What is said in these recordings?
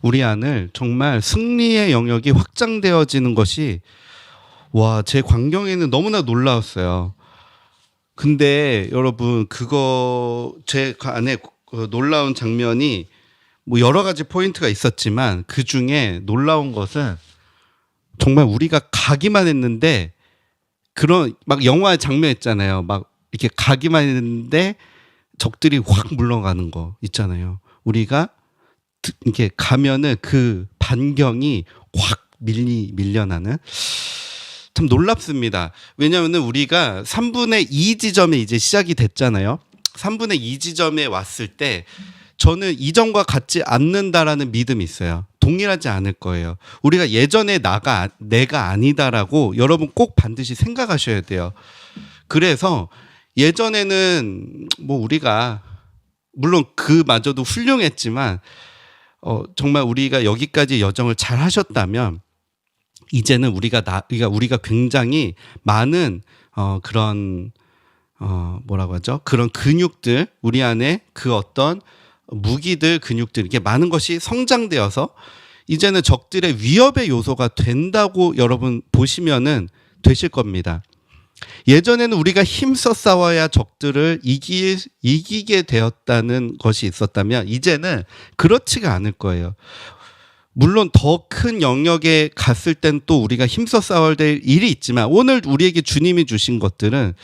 우리 안을 정말 승리의 영역이 확장되어지는 것이 제 광경에는 너무나 놀라웠어요. 근데 여러분 그거 제 안에 그 놀라운 장면이 뭐 여러 가지 포인트가 있었지만 그 중에 놀라운 것은 정말 우리가 가기만 했는데 그런 막 영화 장면 있잖아요. 막 이렇게 가기만 했는데 적들이 확 물러가는 거 있잖아요. 우리가 이렇게 가면은 그 반경이 확 밀려나는 참 놀랍습니다. 왜냐하면 우리가 3분의 2 지점에 이제 시작이 됐잖아요. 3분의 2 지점에 왔을 때 저는 이전과 같지 않는다라는 믿음이 있어요. 동일하지 않을 거예요. 우리가 예전에 내가 아니다라고 여러분 꼭 반드시 생각하셔야 돼요. 그래서 예전에는 뭐 우리가 물론 그마저도 훌륭했지만 정말 우리가 여기까지 여정을 잘 하셨다면 이제는 우리가 굉장히 많은 그런 뭐라고 하죠? 그런 근육들 우리 안에 그 어떤 무기들 근육들 이렇게 많은 것이 성장되어서 이제는 적들의 위협의 요소가 된다고 여러분 보시면은 되실 겁니다. 예전에는 우리가 힘써 싸워야 적들을 이기게 되었다는 것이 있었다면 이제는 그렇지가 않을 거예요. 물론 더 큰 영역에 갔을 땐 또 우리가 힘써 싸워야 될 일이 있지만 오늘 우리에게 주님이 주신 것들은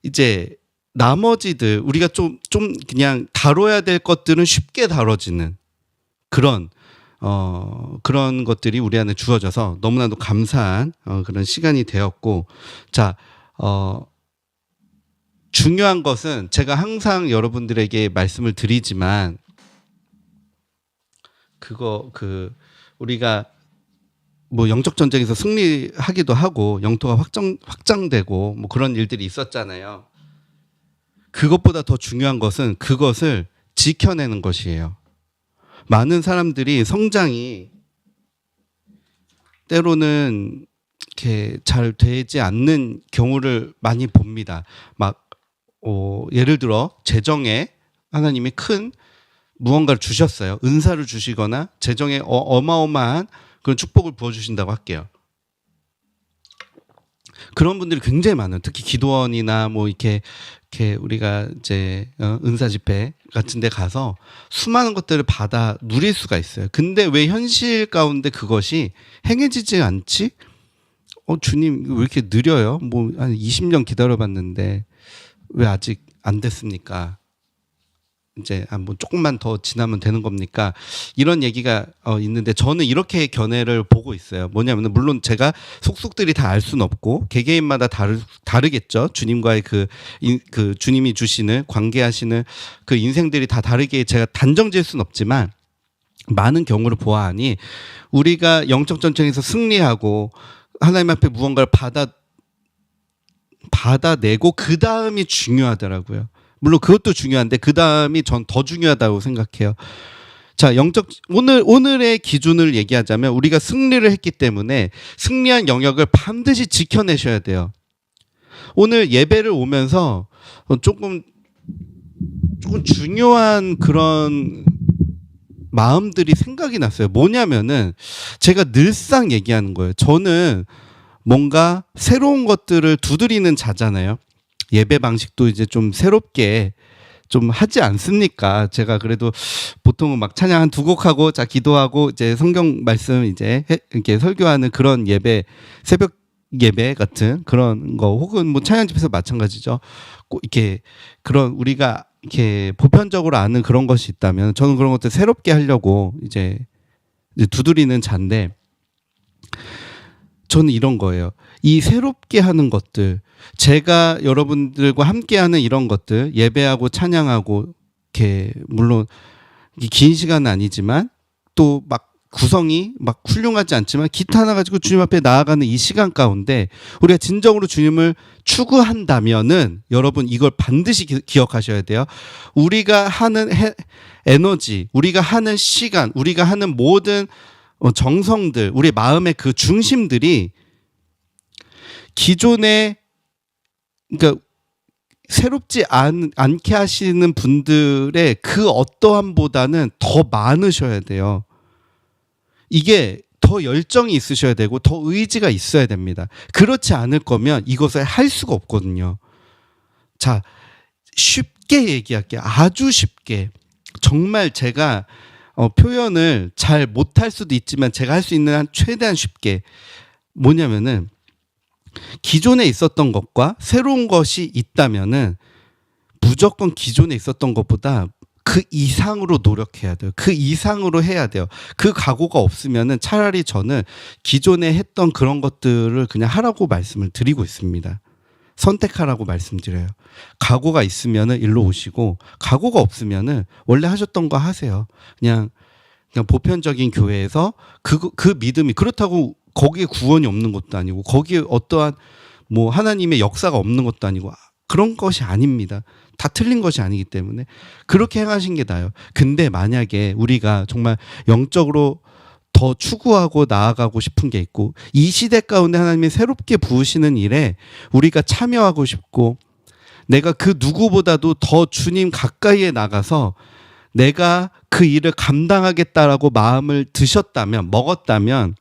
이제 나머지들 우리가 좀 그냥 다뤄야 될 것들은 쉽게 다뤄지는 그런 것들이 우리 안에 주어져서 너무나도 감사한 그런 시간이 되었고 자 중요한 것은 제가 항상 여러분들에게 말씀을 드리지만 우리가 뭐 영적 전쟁에서 승리하기도 하고 영토가 확장되고 뭐 그런 일들이 있었잖아요. 그것보다 더 중요한 것은 그것을 지켜내는 것이에요. 많은 사람들이 성장이 때로는 이렇게 잘 되지 않는 경우를 많이 봅니다. 예를 들어 재정에 하나님이 큰 무언가를 주셨어요. 은사를 주시거나 재정에 어마어마한 그런 축복을 부어주신다고 할게요. 그런 분들이 굉장히 많아요. 특히 기도원이나 뭐 이렇게 우리가 이제 은사 집회 같은 데 가서 수많은 것들을 받아 누릴 수가 있어요. 근데 왜 현실 가운데 그것이 행해지지 않지? 주님 왜 이렇게 느려요? 뭐 한 20년 기다려봤는데 왜 아직 안 됐습니까? 이제 뭐 조금만 더 지나면 되는 겁니까? 이런 얘기가 있는데 저는 이렇게 견해를 보고 있어요. 뭐냐면 물론 제가 속속들이 다 알 수는 없고 개개인마다 다르겠죠. 주님과의 그 주님이 주시는 관계하시는 그 인생들이 다 다르게 제가 단정지을 수는 없지만 많은 경우를 보아하니 우리가 영적 전쟁에서 승리하고 하나님 앞에 무언가를 받아내고 그 다음이 중요하더라고요. 물론 그것도 중요한데 그 다음이 전 더 중요하다고 생각해요. 자, 오늘의 기준을 얘기하자면 우리가 승리를 했기 때문에 승리한 영역을 반드시 지켜내셔야 돼요. 오늘 예배를 오면서 조금 중요한 그런 마음들이 생각이 났어요. 뭐냐면은 제가 늘상 얘기하는 거예요. 저는 뭔가 새로운 것들을 두드리는 자잖아요. 예배 방식도 이제 좀 새롭게 좀 하지 않습니까? 제가 그래도 보통은 막 찬양 한 2곡 하고 자 기도하고 이제 성경 말씀 이제 이렇게 설교하는 그런 예배, 새벽 예배 같은 그런 거 혹은 뭐 찬양 집에서 마찬가지죠. 꼭 이렇게 그런 우리가 이렇게 보편적으로 아는 그런 것이 있다면 저는 그런 것들 새롭게 하려고 이제 두드리는 자인데 저는 이런 거예요. 이 새롭게 하는 것들, 제가 여러분들과 함께하는 이런 것들, 예배하고 찬양하고, 이렇게 물론 긴 시간은 아니지만 또 막 구성이 막 훌륭하지 않지만 기타 하나 가지고 주님 앞에 나아가는 이 시간 가운데 우리가 진정으로 주님을 추구한다면은 여러분 이걸 반드시 기억하셔야 돼요. 우리가 하는 에너지, 우리가 하는 시간, 우리가 하는 모든 정성들, 우리 마음의 그 중심들이 기존에 그러니까 새롭지 않게 하시는 분들의 그 어떠함보다는 더 많으셔야 돼요. 이게 더 열정이 있으셔야 되고 더 의지가 있어야 됩니다. 그렇지 않을 거면 이것을 할 수가 없거든요. 자, 쉽게 얘기할게요. 아주 쉽게. 정말 제가 표현을 잘 못할 수도 있지만 제가 할 수 있는 한 최대한 쉽게. 뭐냐면은 기존에 있었던 것과 새로운 것이 있다면은 무조건 기존에 있었던 것보다 그 이상으로 노력해야 돼요. 그 이상으로 해야 돼요. 그 각오가 없으면은 차라리 저는 기존에 했던 그런 것들을 그냥 하라고 말씀을 드리고 있습니다. 선택하라고 말씀드려요. 각오가 있으면은 일로 오시고, 각오가 없으면은 원래 하셨던 거 하세요. 그냥 보편적인 교회에서 그 믿음이, 그렇다고 거기에 구원이 없는 것도 아니고 거기에 어떠한 뭐 하나님의 역사가 없는 것도 아니고 그런 것이 아닙니다. 다 틀린 것이 아니기 때문에 그렇게 행하신 게 나아요. 근데 만약에 우리가 정말 영적으로 더 추구하고 나아가고 싶은 게 있고 이 시대 가운데 하나님이 새롭게 부으시는 일에 우리가 참여하고 싶고 내가 그 누구보다도 더 주님 가까이에 나가서 내가 그 일을 감당하겠다라고 마음을 드셨다면, 먹었다면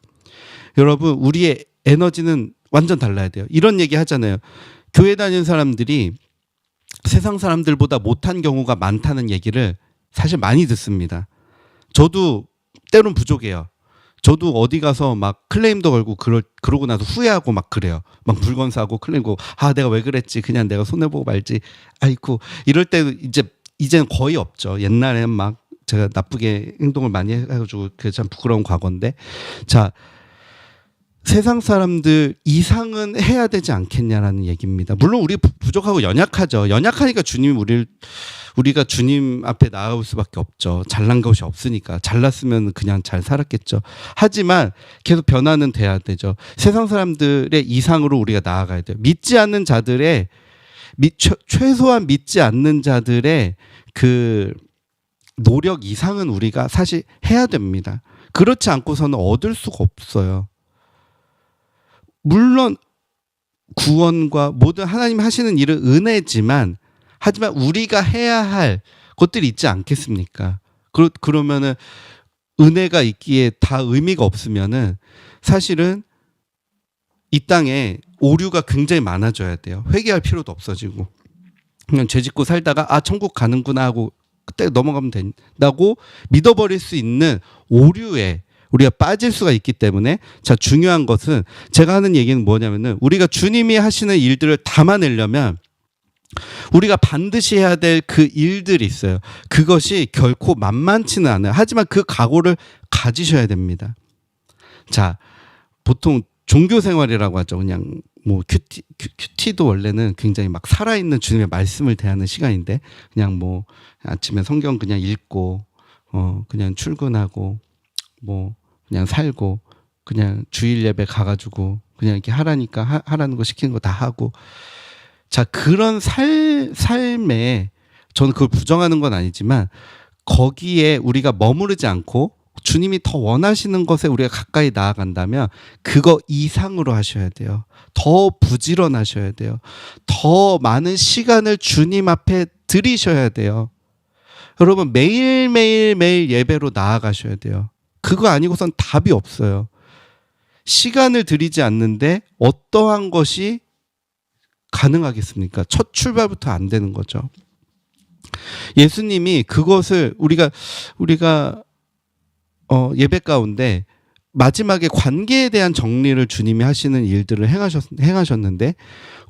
여러분 우리의 에너지는 완전 달라야 돼요. 이런 얘기 하잖아요. 교회 다니는 사람들이 세상 사람들보다 못한 경우가 많다는 얘기를 사실 많이 듣습니다. 저도 때론 부족해요. 저도 어디 가서 막 클레임도 걸고 그러고 나서 후회하고 막 그래요. 막 물건 사고 클레임고 내가 왜 그랬지. 그냥 내가 손해보고 말지. 아이고 이럴 때 이제는 거의 없죠. 옛날에는 막 제가 나쁘게 행동을 많이 해가지고 그게 참 부끄러운 과거인데 자 세상 사람들 이상은 해야 되지 않겠냐라는 얘기입니다. 물론 우리 부족하고 연약하죠. 연약하니까 우리가 주님 앞에 나아올 수밖에 없죠. 잘난 것이 없으니까. 잘났으면 그냥 잘 살았겠죠. 하지만 계속 변화는 돼야 되죠. 세상 사람들의 이상으로 우리가 나아가야 돼요. 믿지 않는 자들의 최소한 믿지 않는 자들의 그 노력 이상은 우리가 사실 해야 됩니다. 그렇지 않고서는 얻을 수가 없어요. 물론 구원과 모든 하나님 하시는 일은 은혜지만 하지만 우리가 해야 할 것들이 있지 않겠습니까? 그러면은 은혜가 있기에 다 의미가 없으면은 사실은 이 땅에 오류가 굉장히 많아져야 돼요. 회개할 필요도 없어지고 그냥 죄 짓고 살다가 천국 가는구나 하고 그때 넘어가면 된다고 믿어버릴 수 있는 오류에 우리가 빠질 수가 있기 때문에 자 중요한 것은 제가 하는 얘기는 뭐냐면은 우리가 주님이 하시는 일들을 담아내려면 우리가 반드시 해야 될 그 일들이 있어요. 그것이 결코 만만치는 않아요. 하지만 그 각오를 가지셔야 됩니다. 자 보통 종교 생활이라고 하죠. 그냥 뭐 큐티도 원래는 굉장히 막 살아있는 주님의 말씀을 대하는 시간인데 그냥 뭐 아침에 성경 그냥 읽고 그냥 출근하고 뭐 그냥 살고 그냥 주일 예배 가가지고 그냥 이렇게 하라니까 하라는 거 시키는 거 다 하고 자 그런 삶에 저는 그걸 부정하는 건 아니지만 거기에 우리가 머무르지 않고 주님이 더 원하시는 것에 우리가 가까이 나아간다면 그거 이상으로 하셔야 돼요. 더 부지런하셔야 돼요. 더 많은 시간을 주님 앞에 드리셔야 돼요. 여러분 매일 예배로 나아가셔야 돼요. 그거 아니고선 답이 없어요. 시간을 들이지 않는데 어떠한 것이 가능하겠습니까? 첫 출발부터 안 되는 거죠. 예수님이 그것을 우리가 예배 가운데 마지막에 관계에 대한 정리를 주님이 하시는 일들을 행하셨는데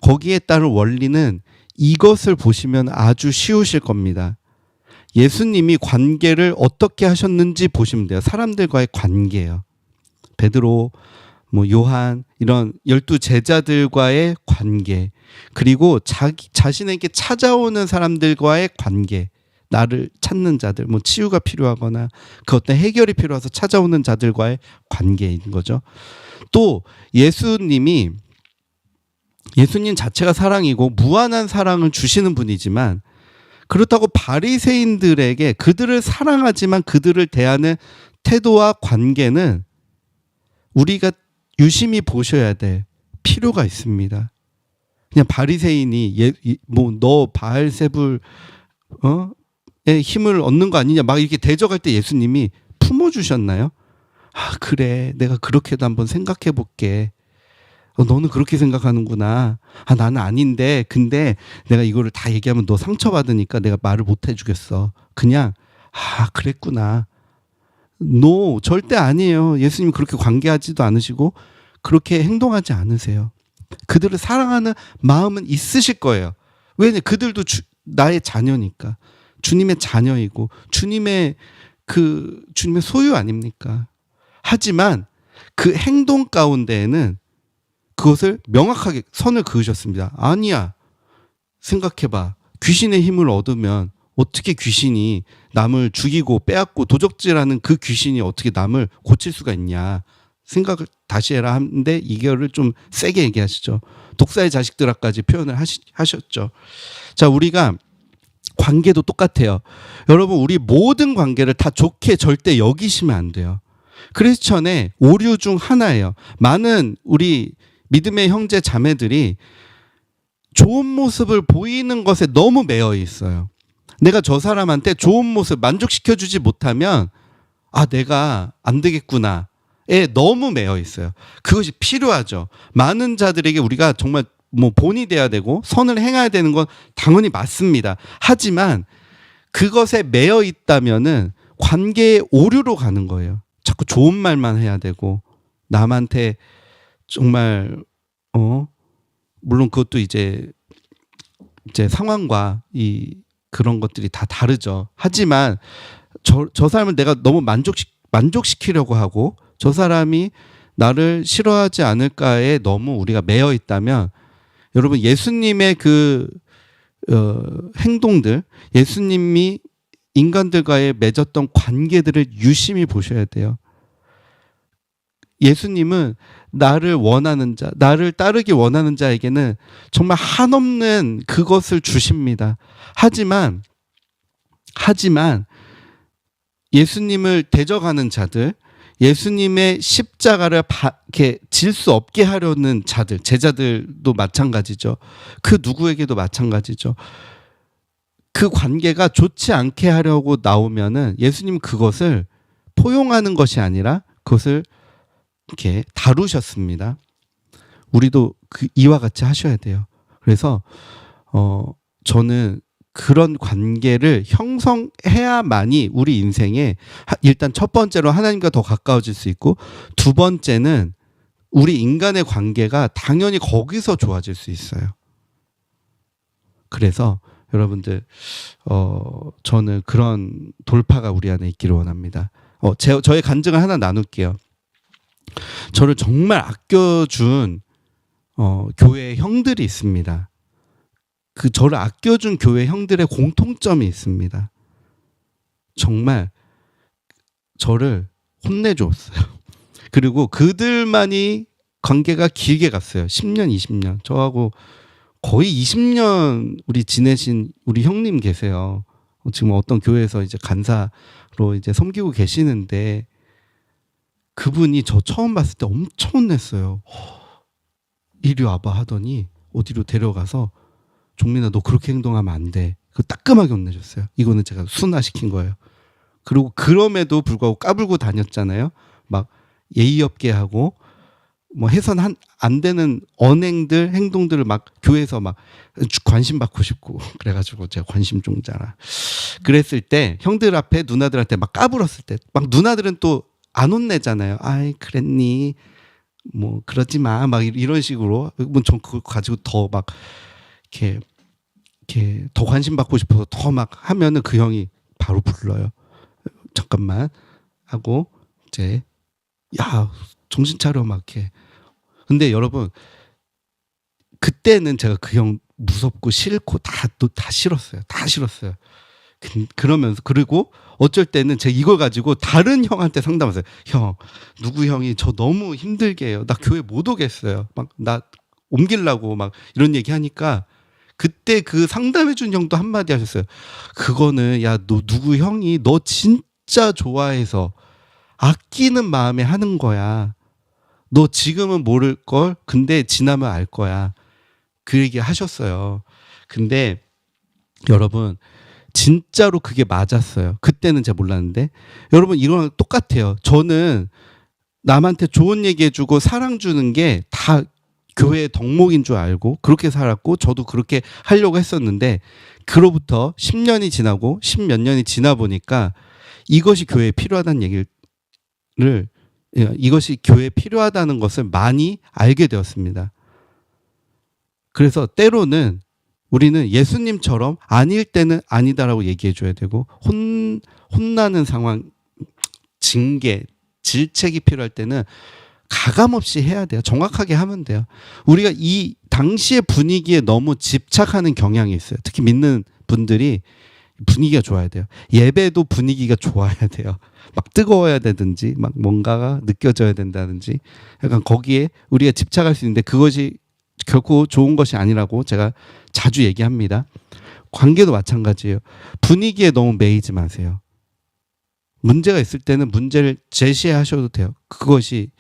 거기에 따른 원리는 이것을 보시면 아주 쉬우실 겁니다. 예수님이 관계를 어떻게 하셨는지 보시면 돼요. 사람들과의 관계예요. 베드로, 요한 이런 12 제자들과의 관계 그리고 자신에게 찾아오는 사람들과의 관계 나를 찾는 자들 치유가 필요하거나 그 어떤 해결이 필요해서 찾아오는 자들과의 관계인 거죠. 또 예수님 자체가 사랑이고 무한한 사랑을 주시는 분이지만 그렇다고 바리새인들에게 그들을 사랑하지만 그들을 대하는 태도와 관계는 우리가 유심히 보셔야 될 필요가 있습니다. 그냥 바리새인이 너 바알세불 의 힘을 얻는 거 아니냐 막 이렇게 대적할 때 예수님이 품어주셨나요? 아, 그래. 내가 그렇게도 한번 생각해 볼게. 너는 그렇게 생각하는구나. 아, 나는 아닌데. 근데 내가 이거를 다 얘기하면 너 상처받으니까 내가 말을 못 해주겠어. 그냥, 아, 그랬구나. 노, 절대 아니에요. 예수님 그렇게 관계하지도 않으시고, 그렇게 행동하지 않으세요. 그들을 사랑하는 마음은 있으실 거예요. 왜냐, 그들도 나의 자녀니까. 주님의 자녀이고, 주님의 소유 아닙니까? 하지만 그 행동 가운데에는 그것을 명확하게 선을 그으셨습니다. 아니야. 생각해봐. 귀신의 힘을 얻으면 어떻게 귀신이 남을 죽이고 빼앗고 도적질하는 그 귀신이 어떻게 남을 고칠 수가 있냐. 생각을 다시 해라 하는데 이거를 좀 세게 얘기하시죠. 독사의 자식들아까지 표현을 하셨죠. 자, 우리가 관계도 똑같아요. 여러분, 우리 모든 관계를 다 좋게 절대 여기시면 안 돼요. 크리스천의 오류 중 하나예요. 많은 우리 믿음의 형제 자매들이 좋은 모습을 보이는 것에 너무 매여 있어요. 내가 저 사람한테 좋은 모습 만족시켜주지 못하면 아, 내가 안 되겠구나에 너무 매여 있어요. 그것이 필요하죠. 많은 자들에게 우리가 정말 본이 돼야 되고 선을 행해야 되는 건 당연히 맞습니다. 하지만 그것에 매여 있다면은 관계의 오류로 가는 거예요. 자꾸 좋은 말만 해야 되고 남한테 정말 물론 그것도 이제 상황과 그런 것들이 다 다르죠. 하지만 저 사람을 내가 너무 만족시키려고 하고 저 사람이 나를 싫어하지 않을까에 너무 우리가 매여 있다면 여러분, 예수님의 행동들, 예수님이 인간들과의 맺었던 관계들을 유심히 보셔야 돼요. 예수님은 나를 원하는 자, 나를 따르기 원하는 자에게는 정말 한없는 그것을 주십니다. 하지만 예수님을 대적하는 자들, 예수님의 십자가를 이렇게 질 수 없게 하려는 자들, 제자들도 마찬가지죠. 그 누구에게도 마찬가지죠. 그 관계가 좋지 않게 하려고 나오면은 예수님은 그것을 포용하는 것이 아니라 그것을 이렇게 다루셨습니다. 우리도 이와 같이 하셔야 돼요. 그래서 저는 그런 관계를 형성해야만이 우리 인생에 일단 첫 번째로 하나님과 더 가까워질 수 있고 두 번째는 우리 인간의 관계가 당연히 거기서 좋아질 수 있어요. 그래서 여러분들 저는 그런 돌파가 우리 안에 있기를 원합니다. 저의 간증을 하나 나눌게요. 저를 정말 아껴준 교회 형들이 있습니다. 저를 아껴준 교회 형들의 공통점이 있습니다. 정말 저를 혼내줬어요. 그리고 그들만이 관계가 길게 갔어요. 10년, 20년. 저하고 거의 20년 우리 지내신 우리 형님 계세요. 지금 어떤 교회에서 이제 간사로 이제 섬기고 계시는데 그분이 저 처음 봤을 때 엄청 혼냈어요. 이리 와봐 하더니 어디로 데려가서 종민아 너 그렇게 행동하면 안 돼. 그 따끔하게 혼내줬어요. 이거는 제가 순화시킨 거예요. 그리고 그럼에도 불구하고 까불고 다녔잖아요. 막 예의 없게 하고 해선 안 되는 언행들 행동들을 막 교회에서 막 관심 받고 싶고 그래가지고 제가 관심종자라 그랬을 때 형들 앞에 누나들한테 막 까불었을 때 막 누나들은 또 안 혼내잖아요. 아이 그랬니 그러지 마 막 이런 식으로 전 그거 가지고 더 막 이렇게 더 관심 받고 싶어서 더 막 하면은 그 형이 바로 불러요. 잠깐만 하고 이제 야 정신 차려 막 이렇게. 근데 여러분 그때는 제가 그 형 무섭고 싫고 다 싫었어요. 다 싫었어요. 그러면서 그리고 어쩔 때는 제가 이걸 가지고 다른 형한테 상담했어요. 형 누구 형이 저 너무 힘들게 해요. 나 교회 못 오겠어요. 막 나 옮기려고 막 이런 얘기 하니까 그때 그 상담해준 형도 한마디 하셨어요. 그거는 야 너 누구 형이 너 진짜 좋아해서 아끼는 마음에 하는 거야. 너 지금은 모를 걸 근데 지나면 알 거야. 그 얘기 하셨어요. 근데 여러분 진짜로 그게 맞았어요. 그때는 제가 몰랐는데 여러분 이거랑 똑같아요. 저는 남한테 좋은 얘기해주고 사랑 주는 게 다 교회의 덕목인 줄 알고 그렇게 살았고 저도 그렇게 하려고 했었는데 그로부터 10년이 지나고 10몇 년이 지나 보니까 이것이 교회에 필요하다는 얘기를 이것이 교회에 필요하다는 것을 많이 알게 되었습니다. 그래서 때로는 우리는 예수님처럼 아닐 때는 아니다라고 얘기해 줘야 되고 혼나는 상황, 징계, 질책이 필요할 때는 가감없이 해야 돼요. 정확하게 하면 돼요. 우리가 이 당시의 분위기에 너무 집착하는 경향이 있어요. 특히 믿는 분들이 분위기가 좋아야 돼요. 예배도 분위기가 좋아야 돼요. 막 뜨거워야 되든지 막 뭔가가 느껴져야 된다든지 약간 거기에 우리가 집착할 수 있는데 그것이 결코 좋은 것이 아니라고 제가 자주 얘기합니다. 관계도 마찬가지예요. 분위기에 너무 매이지 마세요. 문제가 있을 때는 문제를 제시하셔도 돼요. 그것이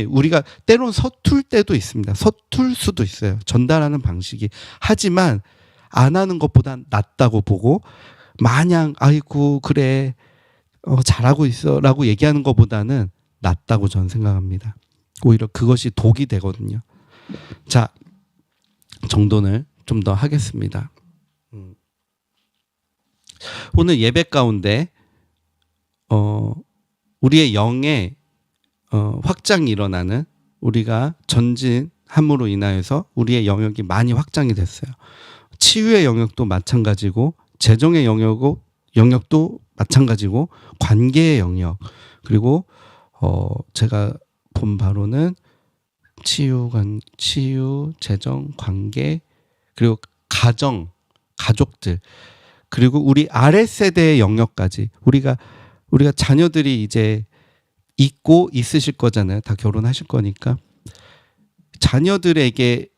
우리가 때론 서툴 때도 있습니다. 서툴 수도 있어요. 전달하는 방식이. 하지만 안 하는 것보다 낫다고 보고 마냥 아이고 그래 잘하고 있어라고 얘기하는 것보다는 낫다고 저는 생각합니다. 오히려 그것이 독이 되거든요. 자, 정돈을 좀 더 하겠습니다. 오늘 예배 가운데 우리의 영의 확장이 일어나는 우리가 전진함으로 인하여서 우리의 영역이 많이 확장이 됐어요. 치유의 영역도 마찬가지고 재정의 영역도 마찬가지고 관계의 영역 그리고 제가 본 바로는 치유, 재정, 관계 그리고 가족들 그리고 우리 아래 세대의 영역까지 우리가 자녀들이 이제 있고 있으실 거잖아요. 다 결혼하실 거니까 자녀들에게까지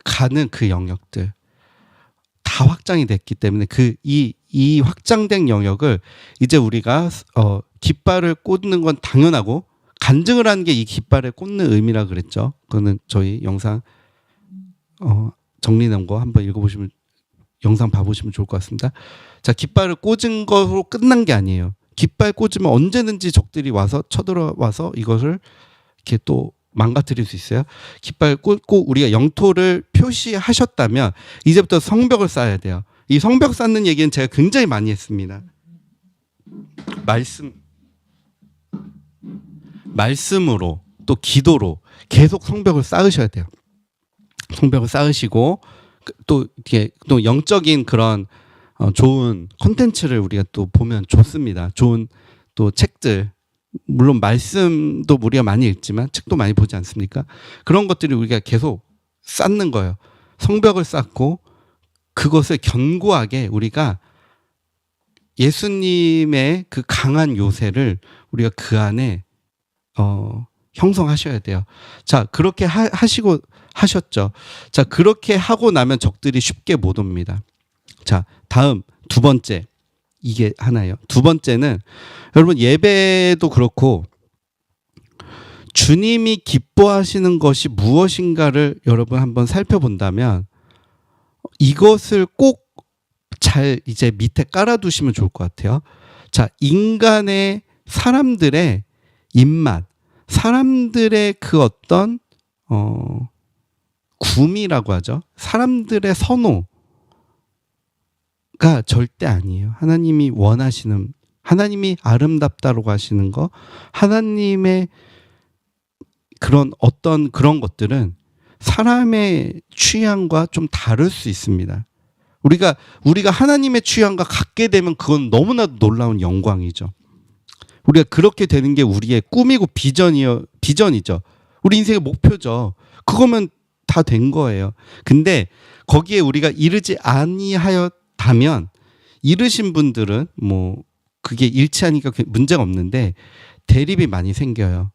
가는 그 영역들 다 확장이 됐기 때문에 이 확장된 영역을 이제 우리가 깃발을 꽂는 건 당연하고 간증을 하는 게 이 깃발에 꽂는 의미라 그랬죠. 그거는 저희 영상 정리된 거 한번 읽어보시면 영상 봐보시면 좋을 것 같습니다. 자, 깃발을 꽂은 거로 끝난 게 아니에요. 깃발 꽂으면 언제든지 적들이 와서 쳐들어와서 이것을 이렇게 또 망가뜨릴 수 있어요. 깃발 꽂고 우리가 영토를 표시하셨다면 이제부터 성벽을 쌓아야 돼요. 이 성벽 쌓는 얘기는 제가 굉장히 많이 했습니다. 말씀으로 또 기도로 계속 성벽을 쌓으셔야 돼요. 성벽을 쌓으시고 또 이렇게 또 영적인 그런 좋은 콘텐츠를 우리가 또 보면 좋습니다. 좋은 또 책들 물론 말씀도 우리가 많이 읽지만 책도 많이 보지 않습니까? 그런 것들이 우리가 계속 쌓는 거예요. 성벽을 쌓고 그것을 견고하게 우리가 예수님의 그 강한 요새를 우리가 그 안에 형성하셔야 돼요. 자, 그렇게 하셨죠. 자, 그렇게 하고 나면 적들이 쉽게 못 옵니다. 자, 다음 두 번째. 이게 하나예요. 두 번째는 여러분 예배도 그렇고 주님이 기뻐하시는 것이 무엇인가를 여러분 한번 살펴본다면 이것을 꼭 잘 이제 밑에 깔아두시면 좋을 것 같아요. 자, 인간의 사람들의 입맛, 사람들의 그 어떤 구미라고 하죠. 사람들의 선호가 절대 아니에요. 하나님이 원하시는, 하나님이 아름답다라고 하시는 거, 하나님의 그런 것들은 사람의 취향과 좀 다를 수 있습니다. 우리가 하나님의 취향과 같게 되면 그건 너무나도 놀라운 영광이죠. 우리가 그렇게 되는 게 우리의 꿈이고 비전이죠. 우리 인생의 목표죠. 그거면 다 된 거예요. 근데 거기에 우리가 이르지 아니하였다면 이르신 분들은 뭐 그게 일치하니까 문제가 없는데 대립이 많이 생겨요.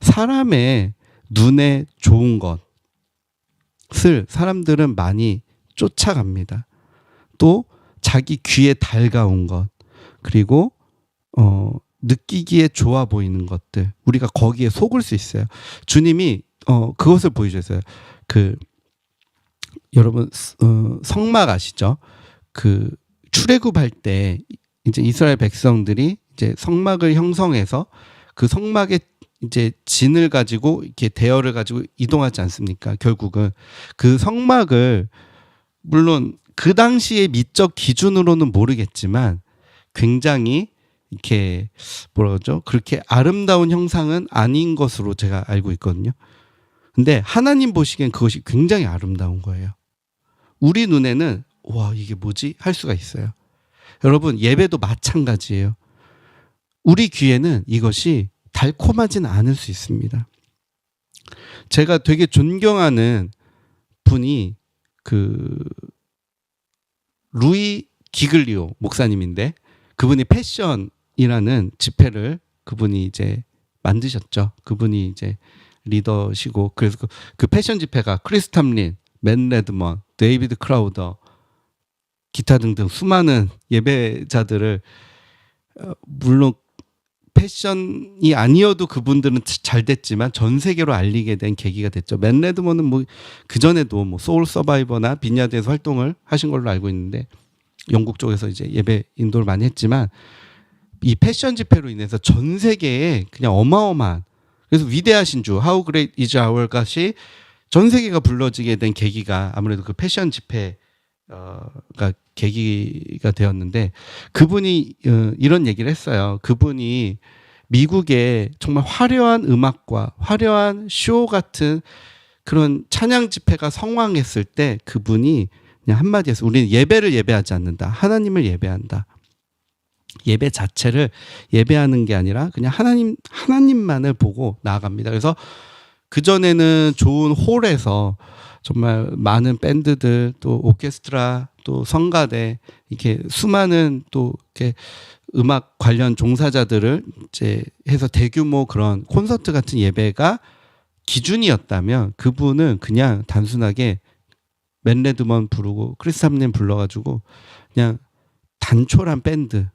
사람의 눈에 좋은 것을 사람들은 많이 쫓아갑니다. 또 자기 귀에 달가운 것 그리고 느끼기에 좋아 보이는 것들 우리가 거기에 속을 수 있어요. 주님이 그것을 보여주셨어요. 여러분 성막 아시죠? 그 출애굽할 때 이제 이스라엘 백성들이 이제 성막을 형성해서 그 성막의 이제 진을 가지고 이렇게 대열을 가지고 이동하지 않습니까? 결국은 그 성막을 물론 그 당시의 미적 기준으로는 모르겠지만 굉장히 이렇게 뭐라 그러죠? 그렇게 아름다운 형상은 아닌 것으로 제가 알고 있거든요. 근데 하나님 보시기엔 그것이 굉장히 아름다운 거예요. 우리 눈에는 와 이게 뭐지? 할 수가 있어요. 여러분 예배도 마찬가지예요. 우리 귀에는 이것이 달콤하진 않을 수 있습니다. 제가 되게 존경하는 분이 그 루이 기글리오 목사님인데 그분이 패션이라는 집회를 그분이 이제 만드셨죠. 그분이 이제 리더시고 그래서 그 패션 집회가 크리스 탐린, 맨 레드먼, 데이비드 크라우더, 기타 등등 수많은 예배자들을 물론 패션이 아니어도 그분들은 잘 됐지만 전 세계로 알리게 된 계기가 됐죠. 맨 레드먼은 뭐 그전에도 뭐 소울 서바이버나 빈야드에서 활동을 하신 걸로 알고 있는데 영국 쪽에서 이제 예배 인도를 많이 했지만 이 패션 집회로 인해서 전 세계에 그냥 어마어마한 그래서 위대하신 주 How Great is Our God이 전 세계가 불러지게 된 계기가 아무래도 그 패션 집회가 계기가 되었는데 그분이 이런 얘기를 했어요. 그분이 미국의 정말 화려한 음악과 화려한 쇼 같은 그런 찬양 집회가 성황했을 때 그분이 그냥 한마디 해서 우리는 예배를 예배하지 않는다. 하나님을 예배한다. 예배 자체를 예배하는 게 아니라 그냥 하나님만을 보고 나아갑니다. 그래서 그전에는 좋은 홀에서 정말 많은 밴드들 또 오케스트라 또 성가대 이렇게 수많은 또 이렇게 음악 관련 종사자들을 이제 해서 대규모 그런 콘서트 같은 예배가 기준이었다면 그분은 그냥 단순하게 맨 레드먼 부르고 크리스 탐린 불러가지고 그냥 단촐한 밴드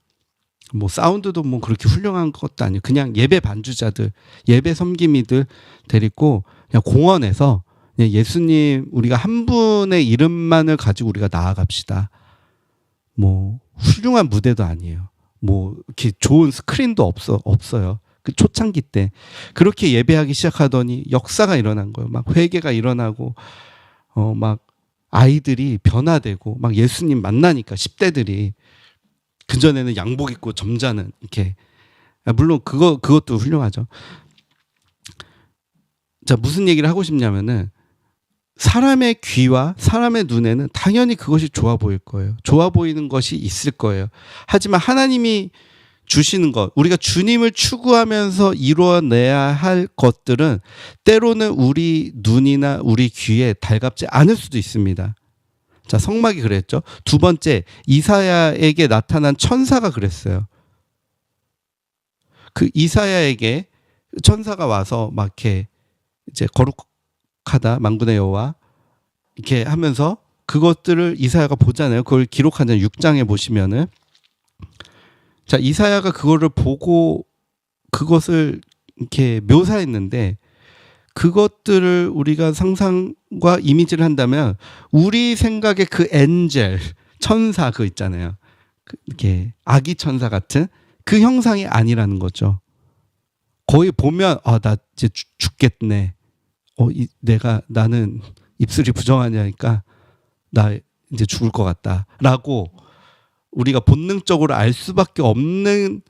뭐 사운드도 뭐 그렇게 훌륭한 것도 아니고 그냥 예배 반주자들 예배 섬김이들 데리고 그냥 공원에서 그냥 예수님 우리가 한 분의 이름만을 가지고 우리가 나아갑시다. 뭐 훌륭한 무대도 아니에요. 뭐 이렇게 좋은 스크린도 없어요. 그 초창기 때 그렇게 예배하기 시작하더니 역사가 일어난 거예요. 막 회개가 일어나고 막 아이들이 변화되고 막 예수님 만나니까 10대들이 그전에는 양복 입고 점잖은 이렇게 물론 그것도 훌륭하죠. 자 무슨 얘기를 하고 싶냐면은 사람의 귀와 사람의 눈에는 당연히 그것이 좋아 보일 거예요. 좋아 보이는 것이 있을 거예요. 하지만 하나님이 주시는 것, 우리가 주님을 추구하면서 이루어내야 할 것들은 때로는 우리 눈이나 우리 귀에 달갑지 않을 수도 있습니다. 자, 성막이 그랬죠. 두 번째, 이사야에게 나타난 천사가 그랬어요. 그 이사야에게 천사가 와서 막 이렇게 이제 거룩하다 만군의 여호와 이렇게 하면서 그것들을 이사야가 보잖아요. 그걸 기록하는 6장에 보시면은 자, 이사야가 그거를 보고 그것을 이렇게 묘사했는데 그것들을 우리가 상상과 이미지를 한다면 우리 생각의 그 엔젤, 천사 그거 있잖아요. 이렇게 아기 천사 같은 그 형상이 아니라는 거죠. 거의 보면 나 이제 죽겠네. 나는 입술이 부정하냐니까 나 이제 죽을 것 같다라고 우리가 본능적으로 알 수밖에 없는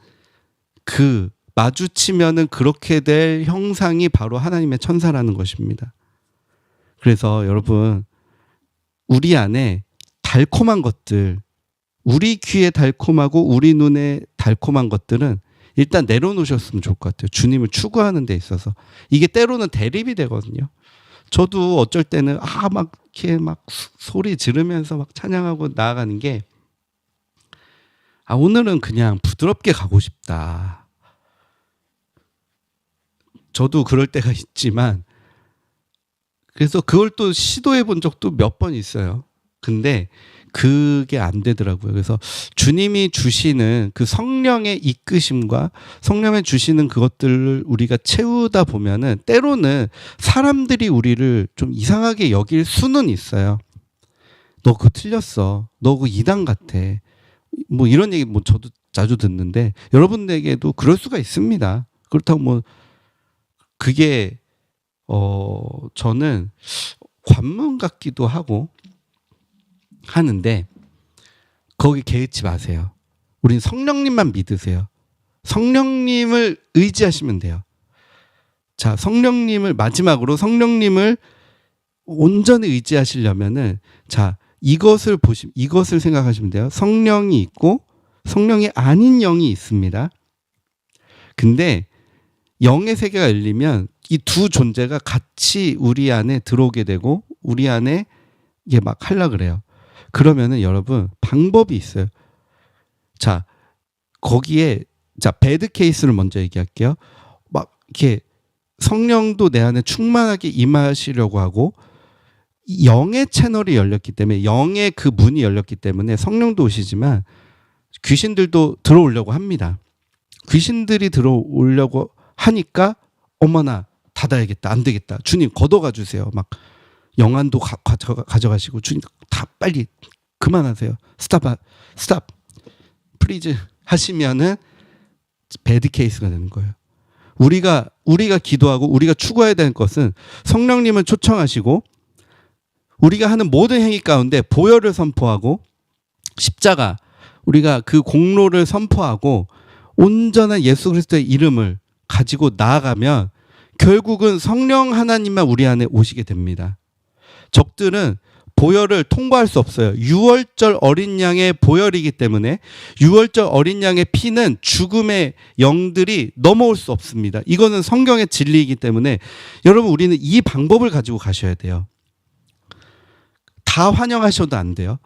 그 마주치면은 그렇게 될 형상이 바로 하나님의 천사라는 것입니다. 그래서 여러분 우리 안에 달콤한 것들, 우리 귀에 달콤하고 우리 눈에 달콤한 것들은 일단 내려놓으셨으면 좋을 것 같아요. 주님을 추구하는 데 있어서 이게 때로는 대립이 되거든요. 저도 어쩔 때는 막 이렇게 막 소리 지르면서 막 찬양하고 나아가는 게 오늘은 그냥 부드럽게 가고 싶다. 저도 그럴 때가 있지만 그래서 그걸 또 시도해 본 적도 몇 번 있어요. 근데 그게 안 되더라고요. 그래서 주님이 주시는 그 성령의 이끄심과 성령이 주시는 그것들을 우리가 채우다 보면은 때로는 사람들이 우리를 좀 이상하게 여길 수는 있어요. 너 그거 틀렸어. 너 그거 이단 같아. 뭐 이런 얘기 뭐 저도 자주 듣는데 여러분에게도 그럴 수가 있습니다. 그렇다고 뭐 그게 저는 관문 같기도 하고 하는데 거기 개의치 마세요. 우린 성령님만 믿으세요. 성령님을 의지하시면 돼요. 자, 마지막으로 성령님을 온전히 의지하시려면은 자, 이것을 생각하시면 돼요. 성령이 있고 성령이 아닌 영이 있습니다. 근데 영의 세계가 열리면 이 두 존재가 같이 우리 안에 들어오게 되고 우리 안에 이게 막 하려고 그래요. 그러면은 여러분 방법이 있어요. 자, 거기에 배드 케이스를 먼저 얘기할게요. 막 이렇게 성령도 내 안에 충만하게 임하시려고 하고 영의 채널이 열렸기 때문에 영의 그 문이 열렸기 때문에 성령도 오시지만 귀신들도 들어오려고 합니다. 귀신들이 들어오려고 하니까 어머나 닫아야겠다. 안 되겠다. 주님 걷어가 주세요. 막 영안도 가져가시고 주님 다 빨리 그만하세요. 스탑 플리즈 하시면은 배드 케이스가 되는 거예요. 우리가 기도하고 우리가 추구해야 되는 것은 성령님을 초청하시고 우리가 하는 모든 행위 가운데 보혈을 선포하고 십자가 우리가 그 공로를 선포하고 온전한 예수 그리스도의 이름을 가지고 나아가면 결국은 성령 하나님만 우리 안에 오시게 됩니다. 적들은 보혈을 통과할 수 없어요. 유월절 어린 양의 보혈이기 때문에 유월절 어린 양의 피는 죽음의 영들이 넘어올 수 없습니다. 이거는 성경의 진리이기 때문에 여러분 우리는 이 방법을 가지고 가셔야 돼요. 다 환영하셔도 안 돼요.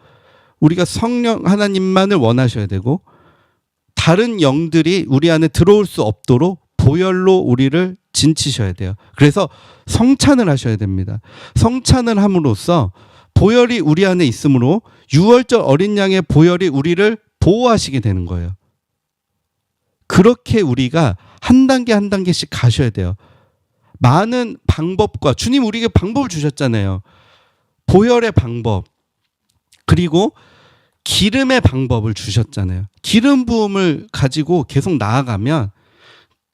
우리가 성령 하나님만을 원하셔야 되고 다른 영들이 우리 안에 들어올 수 없도록 보혈로 우리를 진치셔야 돼요. 그래서 성찬을 하셔야 됩니다. 성찬을 함으로써 보혈이 우리 안에 있으므로 유월절 어린 양의 보혈이 우리를 보호하시게 되는 거예요. 그렇게 우리가 한 단계 한 단계씩 가셔야 돼요. 많은 방법과 주님 우리에게 방법을 주셨잖아요. 보혈의 방법 그리고 기름의 방법을 주셨잖아요. 기름 부음을 가지고 계속 나아가면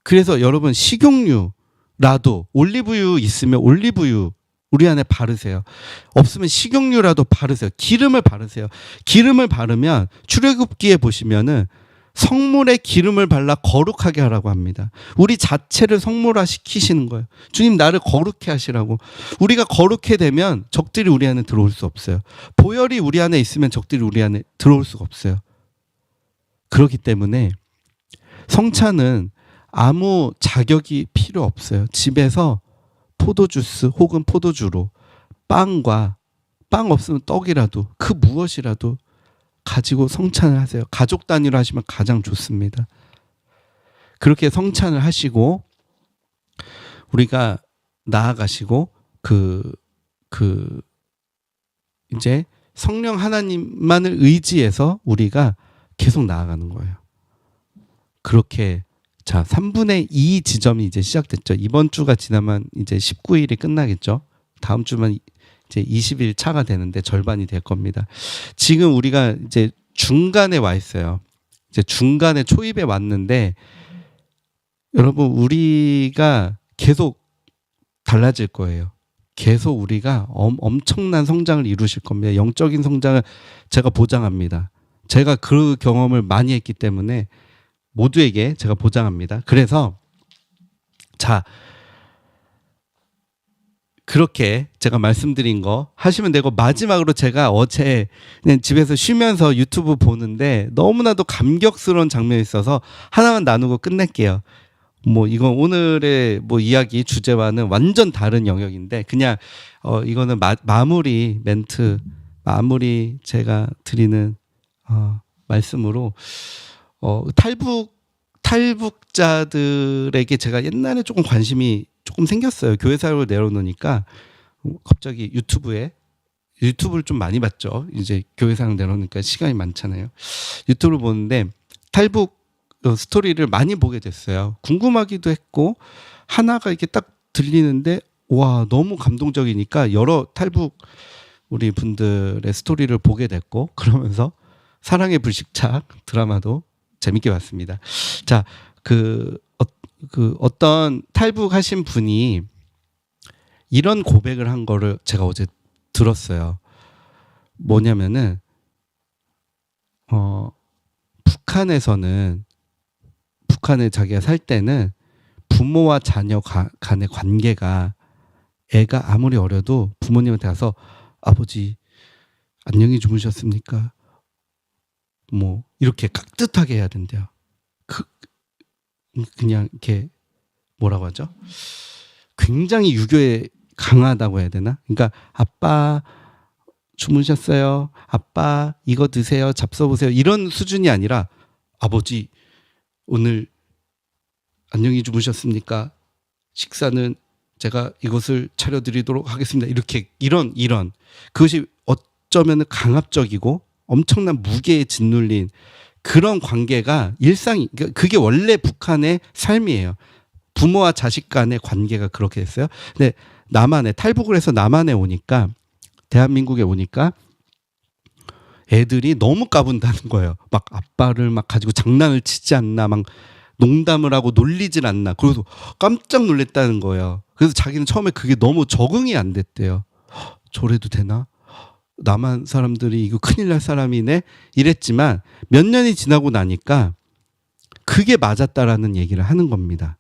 그래서 여러분 식용유라도 올리브유 있으면 올리브유 우리 안에 바르세요. 없으면 식용유라도 바르세요. 기름을 바르세요. 기름을 바르면 출애굽기에 보시면은 성물에 기름을 발라 거룩하게 하라고 합니다. 우리 자체를 성물화 시키시는 거예요. 주님 나를 거룩해 하시라고. 우리가 거룩해 되면 적들이 우리 안에 들어올 수 없어요. 보혈이 우리 안에 있으면 적들이 우리 안에 들어올 수가 없어요. 그렇기 때문에 성찬은 아무 자격이 필요 없어요. 집에서 포도주스 혹은 포도주로 빵 없으면 떡이라도 그 무엇이라도 가지고 성찬을 하세요. 가족 단위로 하시면 가장 좋습니다. 그렇게 성찬을 하시고 우리가 나아가시고 이제 성령 하나님만을 의지해서 우리가 계속 나아가는 거예요. 그렇게 3분의 2 지점이 이제 시작됐죠. 이번 주가 지나면 이제 19일이 끝나겠죠. 다음 주면 이제 20일 차가 되는데 절반이 될 겁니다. 지금 우리가 이제 중간에 와 있어요. 이제 중간에 초입에 왔는데 여러분 우리가 계속 달라질 거예요. 계속 우리가 엄청난 성장을 이루실 겁니다. 영적인 성장을 제가 보장합니다. 제가 그 경험을 많이 했기 때문에 모두에게 제가 보장합니다. 그래서 그렇게 제가 말씀드린 거 하시면 되고 마지막으로 제가 어제 그냥 집에서 쉬면서 유튜브 보는데 너무나도 감격스러운 장면이 있어서 하나만 나누고 끝낼게요. 뭐 이건 오늘의 뭐 이야기 주제와는 완전 다른 영역인데 그냥 이거는 마무리 멘트 마무리 제가 드리는 말씀으로 탈북자들에게 제가 옛날에 조금 관심이 조금 생겼어요. 교회 사역을 내려놓으니까 갑자기 유튜브를 좀 많이 봤죠. 이제 교회 사역 내려놓으니까 시간이 많잖아요. 유튜브를 보는데 탈북 스토리를 많이 보게 됐어요. 궁금하기도 했고 하나가 이렇게 딱 들리는데 와 너무 감동적이니까 여러 탈북 우리 분들의 스토리를 보게 됐고 그러면서 사랑의 불식착 드라마도 재밌게 봤습니다. 그 어떤 탈북하신 분이 이런 고백을 한 거를 제가 어제 들었어요. 뭐냐면은 북한에 자기가 살 때는 부모와 자녀 간의 관계가 애가 아무리 어려도 부모님한테 가서 아버지 안녕히 주무셨습니까? 뭐 이렇게 깍듯하게 해야 된대요. 그냥 이렇게 뭐라고 하죠? 굉장히 유교에 강하다고 해야 되나? 그러니까 아빠 주무셨어요. 아빠 이거 드세요. 잡숴 보세요. 이런 수준이 아니라 아버지 오늘 안녕히 주무셨습니까? 식사는 제가 이것을 차려드리도록 하겠습니다. 이렇게 이런 그것이 어쩌면 강압적이고 엄청난 무게에 짓눌린 그런 관계가 일상이 그게 원래 북한의 삶이에요. 부모와 자식 간의 관계가 그렇게 됐어요. 근데 남한에 탈북을 해서 남한에 오니까 대한민국에 오니까 애들이 너무 까분다는 거예요. 막 아빠를 막 가지고 장난을 치지 않나, 막 농담을 하고 놀리질 않나. 그래서 깜짝 놀랐다는 거예요. 그래서 자기는 처음에 그게 너무 적응이 안 됐대요. 저래도 되나? 남한 사람들이 이거 큰일 날 사람이네? 이랬지만 몇 년이 지나고 나니까 그게 맞았다라는 얘기를 하는 겁니다.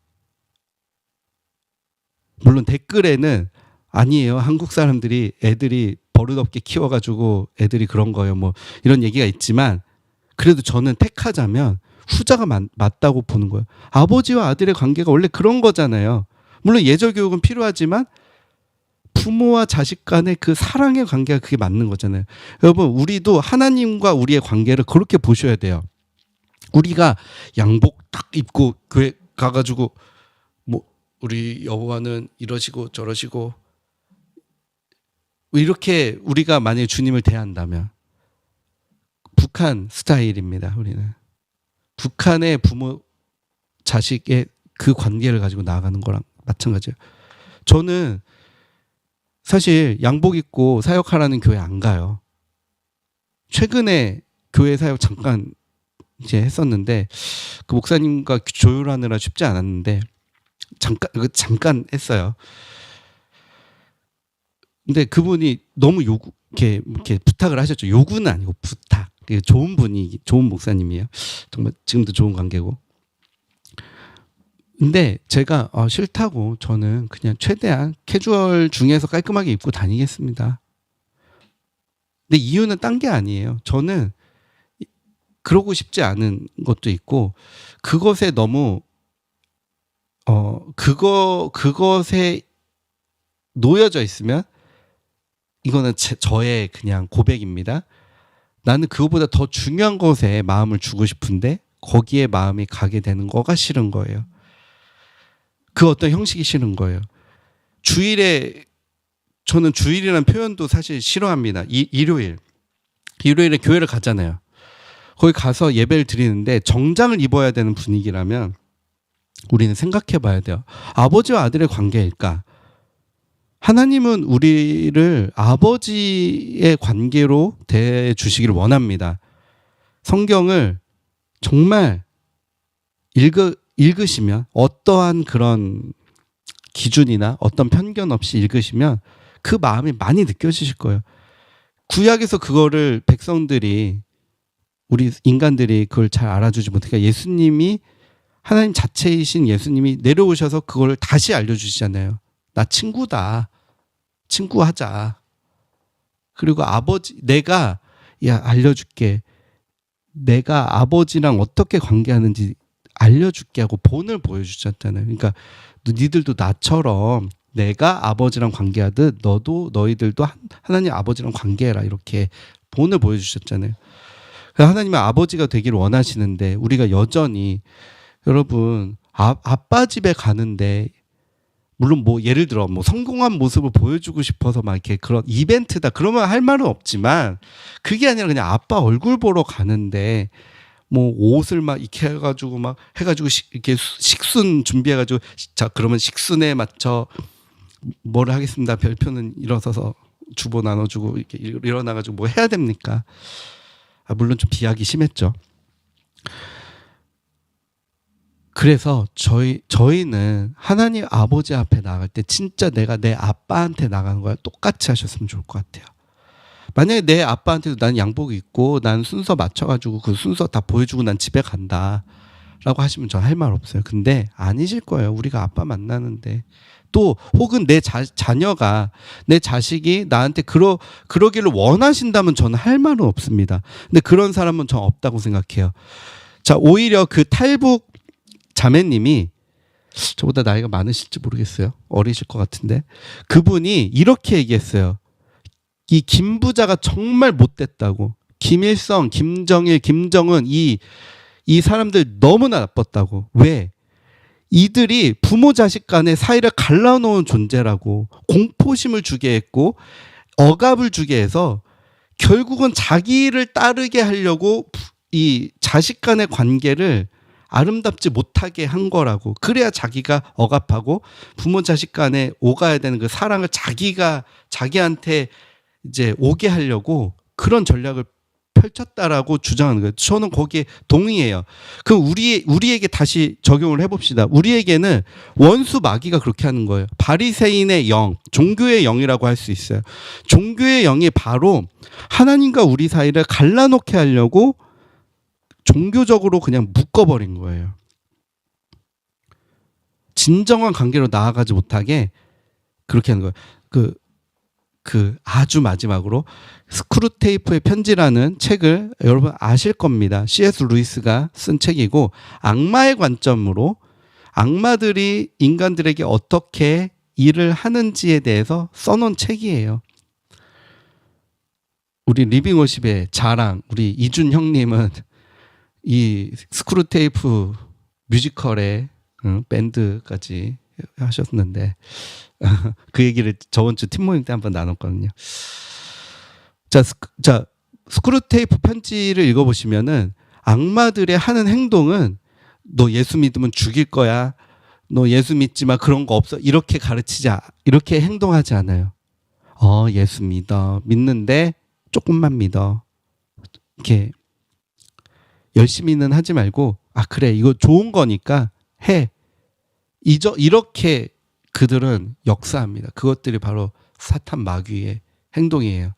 물론 댓글에는 아니에요. 한국 사람들이 애들이 버릇없게 키워가지고 애들이 그런 거예요. 뭐 이런 얘기가 있지만 그래도 저는 택하자면 후자가 맞다고 보는 거예요. 아버지와 아들의 관계가 원래 그런 거잖아요. 물론 예절 교육은 필요하지만 부모와 자식 간의 그 사랑의 관계가 그게 맞는 거잖아요. 여러분 우리도 하나님과 우리의 관계를 그렇게 보셔야 돼요. 우리가 양복 딱 입고 교회 가가지고 뭐 우리 여호와는 이러시고 저러시고 이렇게 우리가 만약에 주님을 대한다면 북한 스타일입니다. 우리는 북한의 부모 자식의 그 관계를 가지고 나아가는 거랑 마찬가지예요. 저는 사실 양복 입고 사역하라는 교회 안 가요. 최근에 교회 사역 잠깐 이제 했었는데 그 목사님과 조율하느라 쉽지 않았는데 잠깐 했어요. 근데 그분이 너무 이렇게 부탁을 하셨죠. 요구는 아니고 부탁. 좋은 분이 좋은 목사님이에요. 정말 지금도 좋은 관계고. 근데 제가 싫다고 저는 그냥 최대한 캐주얼 중에서 깔끔하게 입고 다니겠습니다. 근데 이유는 딴 게 아니에요. 저는 그러고 싶지 않은 것도 있고 그것에 너무 그것에 놓여져 있으면 이거는 저의 그냥 고백입니다. 나는 그거보다 더 중요한 것에 마음을 주고 싶은데 거기에 마음이 가게 되는 거가 싫은 거예요. 그 어떤 형식이 싫은 거예요. 저는 주일이라는 표현도 사실 싫어합니다. 일요일에 교회를 가잖아요. 거기 가서 예배를 드리는데 정장을 입어야 되는 분위기라면 우리는 생각해 봐야 돼요. 아버지와 아들의 관계일까? 하나님은 우리를 아버지의 관계로 대해주시기를 원합니다. 성경을 정말 읽으시면 어떠한 그런 기준이나 어떤 편견 없이 읽으시면 그 마음이 많이 느껴지실 거예요. 구약에서 그거를 백성들이 우리 인간들이 그걸 잘 알아주지 못하니까 예수님이 하나님 자체이신 예수님이 내려오셔서 그걸 다시 알려주시잖아요. 나 친구다. 친구하자. 그리고 내가 알려줄게. 내가 아버지랑 어떻게 관계하는지 알려줄게 하고 본을 보여주셨잖아요. 그러니까 니들도 나처럼 내가 아버지랑 관계하듯 너희들도 하나님 아버지랑 관계해라 이렇게 본을 보여주셨잖아요. 하나님은 아버지가 되기를 원하시는데 우리가 여전히 여러분 아빠 집에 가는데 물론 뭐 예를 들어 뭐 성공한 모습을 보여주고 싶어서 막 이렇게 그런 이벤트다 그러면 할 말은 없지만 그게 아니라 그냥 아빠 얼굴 보러 가는데 뭐 옷을 막 이렇게 해가지고 이렇게 식순 준비해가지고 자 그러면 식순에 맞춰 뭘 하겠습니다. 별표는 일어서서 주보 나눠주고 이렇게 일어나가지고 뭐 해야 됩니까? 물론 좀 비하기 심했죠. 그래서 저희는 하나님 아버지 앞에 나갈 때 진짜 내가 내 아빠한테 나가는 거야 똑같이 하셨으면 좋을 것 같아요. 만약에 내 아빠한테도 난 양복 입고 난 순서 맞춰가지고 그 순서 다 보여주고 난 집에 간다 라고 하시면 저 할 말 없어요. 근데 아니실 거예요. 우리가 아빠 만나는데. 또 혹은 내 자녀가 내 자식이 나한테 그러기를 원하신다면 저는 할 말은 없습니다. 근데 그런 사람은 저 없다고 생각해요. 자, 오히려 그 탈북 자매님이 저보다 나이가 많으실지 모르겠어요. 어리실 것 같은데 그분이 이렇게 얘기했어요. 이 김부자가 정말 못됐다고. 김일성, 김정일, 김정은 이 사람들 너무나 나빴다고. 왜? 이들이 부모 자식 간의 사이를 갈라놓은 존재라고. 공포심을 주게 했고 억압을 주게 해서 결국은 자기를 따르게 하려고 이 자식 간의 관계를 아름답지 못하게 한 거라고. 그래야 자기가 억압하고 부모 자식 간에 오가야 되는 그 사랑을 자기한테 이제 오게 하려고 그런 전략을 펼쳤다라고 주장하는 거예요. 저는 거기에 동의해요. 그럼 우리에게 다시 적용을 해봅시다. 우리에게는 원수 마귀가 그렇게 하는 거예요. 바리새인의 영, 종교의 영이라고 할 수 있어요. 종교의 영이 바로 하나님과 우리 사이를 갈라놓게 하려고 종교적으로 그냥 묶어버린 거예요. 진정한 관계로 나아가지 못하게 그렇게 하는 거예요. 그 아주 마지막으로 스크루테이프의 편지라는 책을 여러분 아실 겁니다. C.S. 루이스가 쓴 책이고 악마의 관점으로 악마들이 인간들에게 어떻게 일을 하는지에 대해서 써놓은 책이에요. 우리 리빙워십의 자랑 우리 이준 형님은 이 스크루테이프 뮤지컬의 밴드까지 하셨는데 그 얘기를 저번 주 팀 모임 때 한번 나눴거든요. 자, 스크루테이프 편지를 읽어보시면은 악마들의 하는 행동은 너 예수 믿으면 죽일 거야. 너 예수 믿지 마. 그런 거 없어. 이렇게 이렇게 행동하지 않아요. 예수 믿어. 믿는데 조금만 믿어. 이렇게 열심히는 하지 말고 그래 이거 좋은 거니까 해. 이렇게 그들은 역사합니다. 그것들이 바로 사탄 마귀의 행동이에요.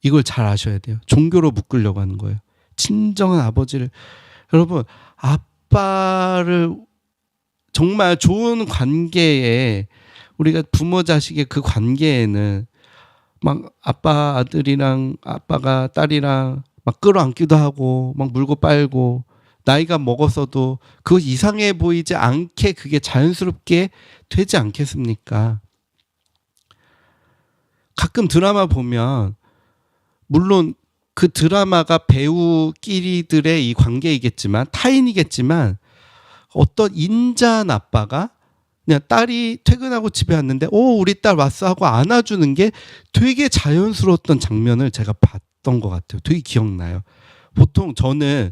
이걸 잘 아셔야 돼요. 종교로 묶으려고 하는 거예요. 친정한 아버지를 여러분 아빠를 정말 좋은 관계에 우리가 부모 자식의 그 관계에는 막 아빠 아들이랑 아빠가 딸이랑 막 끌어안기도 하고 막 물고 빨고 나이가 먹어서도 그거 이상해 보이지 않게 그게 자연스럽게 되지 않겠습니까? 가끔 드라마 보면 물론 그 드라마가 배우끼리들의 이 관계이겠지만 타인이겠지만 어떤 인자한 아빠가 그냥 딸이 퇴근하고 집에 왔는데 우리 딸 왔어 하고 안아주는 게 되게 자연스러웠던 장면을 제가 봤던 것 같아요. 되게 기억나요. 보통 저는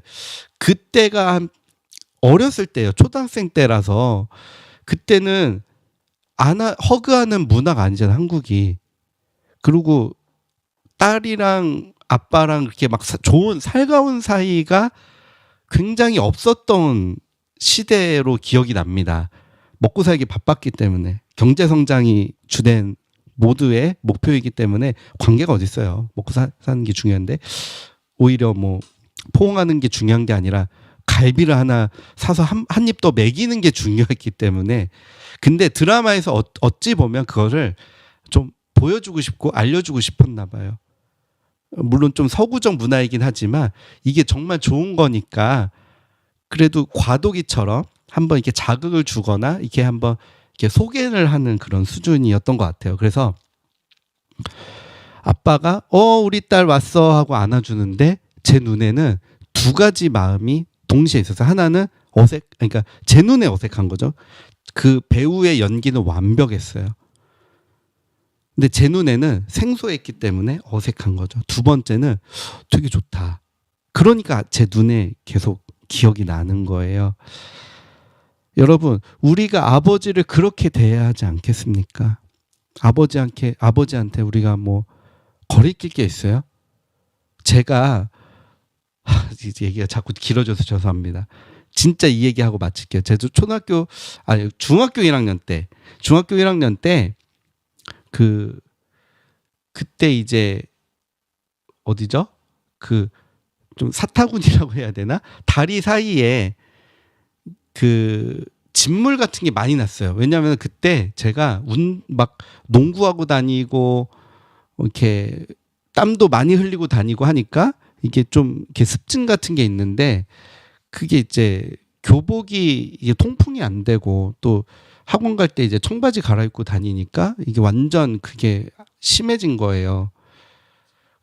그때가 한 어렸을 때예요. 초등학생 때라서 그때는 허그하는 문화가 아니잖아요. 한국이. 그리고 딸이랑 아빠랑 그렇게 막 좋은 살가운 사이가 굉장히 없었던 시대로 기억이 납니다. 먹고 살기 바빴기 때문에 경제 성장이 주된 모두의 목표이기 때문에 관계가 어디 있어요. 먹고 사는 게 중요한데 오히려 뭐 포옹하는 게 중요한 게 아니라 갈비를 하나 사서 한 입 더 먹이는 게 중요했기 때문에 근데 드라마에서 어찌 보면 그거를 좀 보여주고 싶고 알려주고 싶었나 봐요. 물론 좀 서구적 문화이긴 하지만 이게 정말 좋은 거니까 그래도 과도기처럼 한번 이렇게 자극을 주거나 이렇게 한번 이렇게 소개를 하는 그런 수준이었던 것 같아요. 그래서 아빠가 우리 딸 왔어 하고 안아주는데 제 눈에는 두 가지 마음이 동시에 있어서 하나는 그러니까 제 눈에 어색한 거죠. 그 배우의 연기는 완벽했어요. 근데 제 눈에는 생소했기 때문에 어색한 거죠. 두 번째는 되게 좋다. 그러니까 제 눈에 계속 기억이 나는 거예요. 여러분, 우리가 아버지를 그렇게 대해야 하지 않겠습니까? 아버지한테 우리가 뭐 거리낄 게 있어요? 제가 얘기가 자꾸 길어져서 죄송합니다. 진짜 이 얘기하고 마칠게요. 제가 중학교 1학년 때 그때 이제 어디죠? 그 좀 사타구니라고 해야 되나? 다리 사이에 그 진물 같은 게 많이 났어요. 왜냐하면 그때 제가 막 농구하고 다니고 이렇게 땀도 많이 흘리고 다니고 하니까 이게 좀 이렇게 습진 같은 게 있는데 그게 이제 교복이 이게 통풍이 안 되고 또 학원 갈 때 이제 청바지 갈아입고 다니니까 이게 완전 그게 심해진 거예요.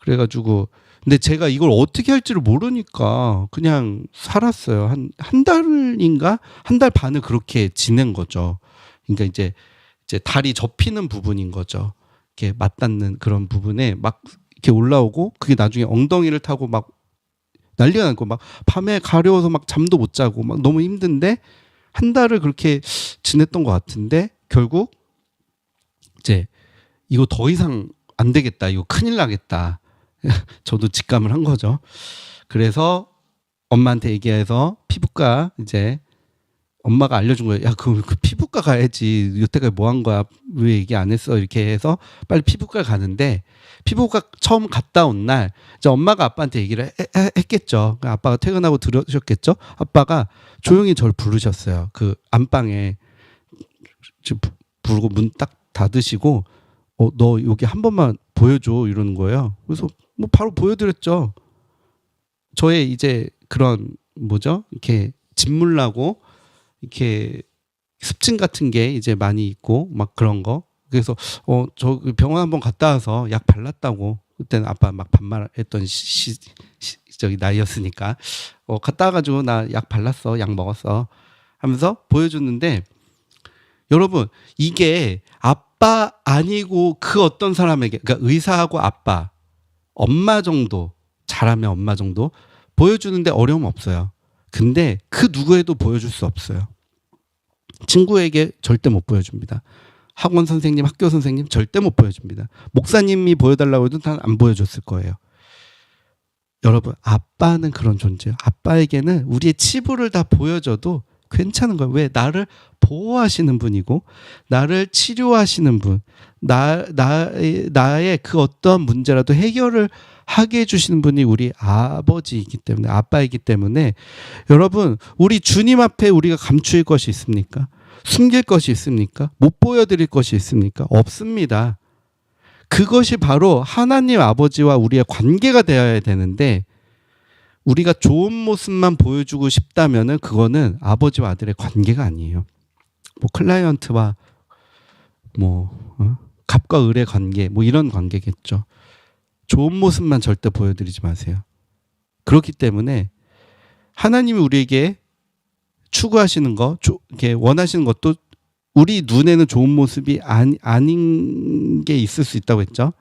그래가지고 근데 제가 이걸 어떻게 할지를 모르니까 그냥 살았어요. 한 달인가? 한 달 반을 그렇게 지낸 거죠. 그러니까 이제 다리 접히는 부분인 거죠. 이렇게 맞닿는 그런 부분에 막 이렇게 올라오고 그게 나중에 엉덩이를 타고 막 난리가 나고 막 밤에 가려워서 막 잠도 못 자고 막 너무 힘든데 한 달을 그렇게 지냈던 것 같은데 결국 이제 이거 더 이상 안 되겠다. 이거 큰일 나겠다. 저도 직감을 한 거죠. 그래서 엄마한테 얘기해서 피부과 이제 엄마가 알려준 거예요. 야, 그 피부과 가야지. 여태까지 뭐 한 거야? 왜 얘기 안 했어? 이렇게 해서 빨리 피부과 가는데 피부과 처음 갔다 온 날 이제 엄마가 아빠한테 얘기를 했겠죠. 아빠가 퇴근하고 들으셨겠죠. 아빠가 조용히 저를 부르셨어요. 그 안방에 부르고 문 딱 닫으시고 너 여기 한 번만 보여줘 이러는 거예요. 그래서 뭐 바로 보여드렸죠. 저의 이제 그런 뭐죠? 이렇게 진물 나고 이렇게 습진 같은 게 이제 많이 있고 막 그런 거. 그래서 저 병원 한번 갔다 와서 약 발랐다고. 그때는 아빠 막 반말했던 저기 나이였으니까 갔다 와가지고 나 약 발랐어, 약 먹었어 하면서 보여줬는데 여러분 이게 아빠 아니고 그 어떤 사람에게 그러니까 의사하고 아빠, 엄마 정도 잘하면 엄마 정도 보여주는데 어려움 없어요. 근데 그 누구에도 보여줄 수 없어요. 친구에게 절대 못 보여줍니다. 학원 선생님, 학교 선생님 절대 못 보여줍니다. 목사님이 보여달라고 해도 다 안 보여줬을 거예요. 여러분 아빠는 그런 존재예요. 아빠에게는 우리의 치부를 다 보여줘도 괜찮은 거예요. 왜? 나를 보호하시는 분이고 나를 치료하시는 분, 나의 그 어떤 문제라도 해결을 하게 해주시는 분이 우리 아버지이기 때문에 아빠이기 때문에 여러분 우리 주님 앞에 우리가 감추일 것이 있습니까? 숨길 것이 있습니까? 못 보여드릴 것이 있습니까? 없습니다. 그것이 바로 하나님 아버지와 우리의 관계가 되어야 되는데 우리가 좋은 모습만 보여주고 싶다면은 그거는 아버지와 아들의 관계가 아니에요. 뭐 클라이언트와 갑과 을의 관계 뭐 이런 관계겠죠. 좋은 모습만 절대 보여드리지 마세요. 그렇기 때문에 하나님이 우리에게 추구하시는 거, 이렇게 원하시는 것도 우리 눈에는 좋은 모습이 아닌 게 있을 수 있다고 했죠.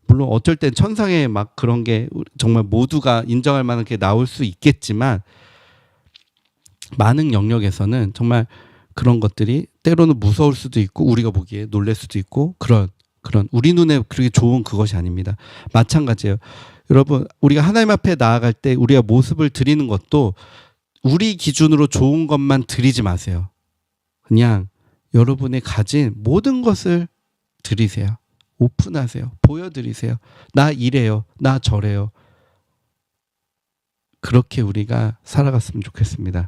물론 어쩔 땐 천상에 막 그런 게 정말 모두가 인정할 만한 게 나올 수 있겠지만 많은 영역에서는 정말 그런 것들이 때로는 무서울 수도 있고 우리가 보기에 놀랄 수도 있고 그런 우리 눈에 그렇게 좋은 그것이 아닙니다. 마찬가지예요. 여러분 우리가 하나님 앞에 나아갈 때 우리가 모습을 드리는 것도 우리 기준으로 좋은 것만 드리지 마세요. 그냥 여러분이 가진 모든 것을 드리세요. 오픈하세요. 보여드리세요. 나 이래요. 나 저래요. 그렇게 우리가 살아갔으면 좋겠습니다.